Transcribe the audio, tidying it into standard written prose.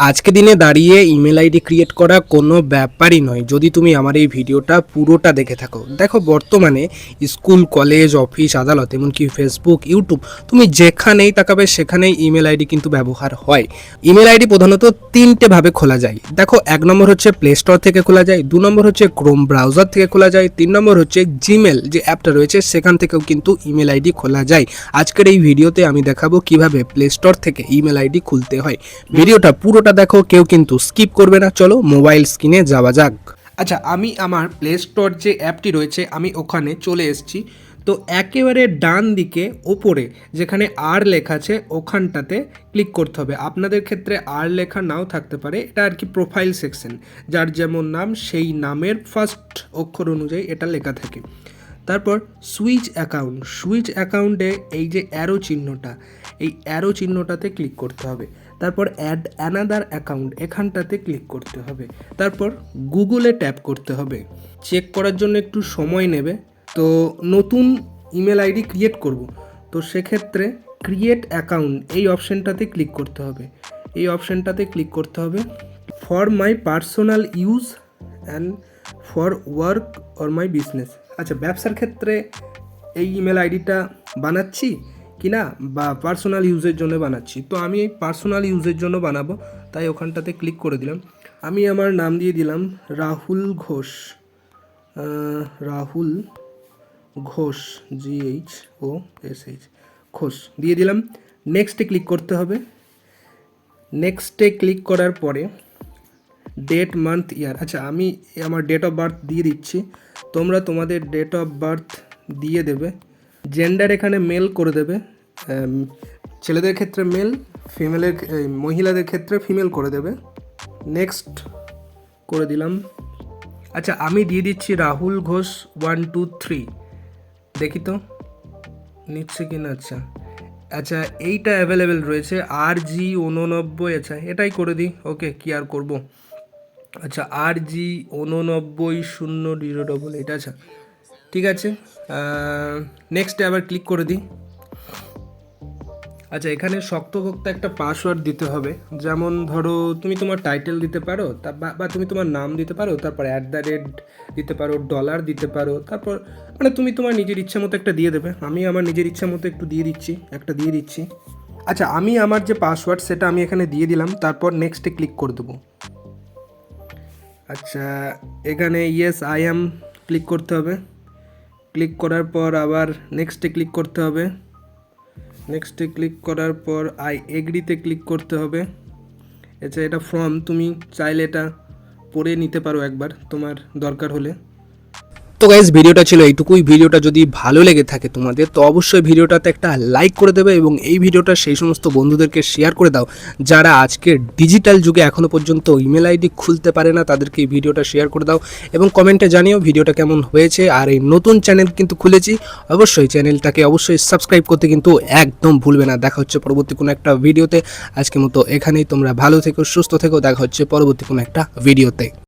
আজকে দিনে দাঁড়িয়ে ইমেল আইডি ক্রিয়েট করা কোনো ব্যাপারই নয় যদি তুমি আমার এই ভিডিওটা পুরোটা দেখে থাকো। দেখো, বর্তমানে স্কুল, কলেজ, অফিস, আদালত, এমনকি ফেসবুক, ইউটিউব, তুমি যেখানেই তাকাবে সেখানেই ইমেল আইডি কিন্তু ব্যবহার হয়। ইমেল আইডি প্রধানত তিনটে ভাবে খোলা যায়। দেখো, 1 নম্বর হচ্ছে প্লে স্টোর থেকে খোলা যায়, 2 নম্বর হচ্ছে ক্রোম ব্রাউজার থেকে খোলা যায়, 3 নম্বর হচ্ছে জিমেল যে অ্যাপটা রয়েছে সেখান থেকেও কিন্তু ইমেল আইডি খোলা যায়। আজকের এই ভিডিওতে আমি দেখাবো কিভাবে প্লে স্টোর থেকে ইমেল আইডি খুলতে হয়। ভিডিওটা পুরোটা দেখো, কেউ কিন্তু স্কিপ করবে না। চলো মোবাইল স্ক্রিনে যাওয়া যাক। আচ্ছা, আমি আমার প্লে স্টোর যে অ্যাপটি রয়েছে আমি ওখানে চলে এসেছি। তো একেবারে ডান দিকে ওপরে যেখানে আর লেখা আছে ওখানটাতে ক্লিক করতে হবে। আপনাদের ক্ষেত্রে আর লেখা নাও থাকতে পারে, এটা আর কি প্রোফাইল সেকশন, যার যেমন নাম সেই নামের ফার্স্ট অক্ষর অনুযায়ী এটা লেখা থাকে। তারপর সুইচ অ্যাকাউন্টে এই যে অ্যারো চিহ্নটা, এই অ্যারো চিহ্নটাতে ক্লিক করতে হবে। তারপর অ্যাড অ্যানাদার অ্যাকাউন্ট এখানটাতে ক্লিক করতে হবে। তারপর গুগলে ট্যাপ করতে হবে। চেক করার জন্য একটু সময় নেবে। তো নতুন ইমেল আইডি ক্রিয়েট করব, তো সেক্ষেত্রে ক্রিয়েট অ্যাকাউন্ট এই অপশানটাতে ক্লিক করতে হবে। For my personal use and for work or my business. আচ্ছা, ব্যবসার ক্ষেত্রে এই ইমেল আইডিটা বানাচ্ছি কি না, বা পার্সোনাল ইউজের জন্য বানাচ্ছি, তো আমি এই পার্সোনাল ইউজের জন্য বানাবো, তাই ওখানটাতে ক্লিক করে দিলাম। আমি আমার নাম দিয়ে দিলাম রাহুল ঘোষ, GHOSH ঘোষ দিয়ে দিলাম। নেক্সটে ক্লিক করতে হবে। নেক্সটে ক্লিক করার পরে ডেট, মান্থ, ইয়ার। আচ্ছা, আমি আমার ডেট অফ বার্থ দিয়ে দিচ্ছি, তোমরা তোমাদের ডেট অফ বার্থ দিয়ে দেবে। জেন্ডার এখানে মেল করে দেবে, ছেলেদের ক্ষেত্রে মেল, মহিলাদের ক্ষেত্রে ফিমেল করে দেবে। নেক্সট করে দিলাম। আচ্ছা, আমি দিয়ে দিচ্ছি রাহুল ঘোষ 1 2 3, দেখি তো নিচ্ছে কি না। আচ্ছা, এইটা অ্যাভেলেবেল রয়েছে, RG89। আচ্ছা, এটাই করে দিই। ওকে, কি আর করবো। আচ্ছা, RG89 000, এটা আচ্ছা ঠিক আছে। নেক্সটে আবার ক্লিক করে দিই। আচ্ছা, এখানে শক্তপোক্ত একটা পাসওয়ার্ড দিতে হবে, যেমন ধরো তুমি তোমার টাইটেল দিতে পারো, বা তুমি তোমার নাম দিতে পারো, তারপর @ দিতে পারো, ডলার দিতে পারো, তারপর মানে তুমি তোমার নিজের ইচ্ছা মতো একটা দিয়ে দেবে। আমি আমার নিজের ইচ্ছা মতো একটা দিয়ে দিচ্ছি। আচ্ছা, আমি আমার যে পাসওয়ার্ড সেটা আমি এখানে দিয়ে দিলাম, তারপর নেক্সটে ক্লিক করে দেবো। আচ্ছা, এখানে ইয়েস আই অ্যাম ক্লিক করতে হবে। ক্লিক করার পর আবার নেক্সটে ক্লিক করতে হবে। নেক্সটে ক্লিক করার পর আই এগ্রিতে ক্লিক করতে হবে। আচ্ছা, এটা ফর্ম, তুমি চাইলে এটা পড়ে নিতে পারো একবার তোমার দরকার হলে। তো গাইজ, ভিডিওটা ছিল এইটুকুই। ভিডিওটা যদি ভালো লেগে থাকে তোমাদের, তো অবশ্যই ভিডিওটাতে একটা লাইক করে দেবে এবং এই ভিডিওটা সেই সমস্ত বন্ধুদেরকে শেয়ার করে দাও যারা আজকের ডিজিটাল যুগে এখনও পর্যন্ত ইমেল আইডি খুলতে পারে না, তাদেরকে এই ভিডিওটা শেয়ার করে দাও এবং কমেন্টে জানিও ভিডিওটা কেমন হয়েছে। আর এই নতুন চ্যানেল কিন্তু খুলেছি, অবশ্যই চ্যানেলটাকে সাবস্ক্রাইব করতে কিন্তু একদম ভুলবে না। দেখা হচ্ছে পরবর্তী কোনো একটা ভিডিওতে। আজকের মতো এখানেই, তোমরা ভালো থেকো, সুস্থ থেকো, দেখা হচ্ছে পরবর্তী কোনো একটা ভিডিওতে।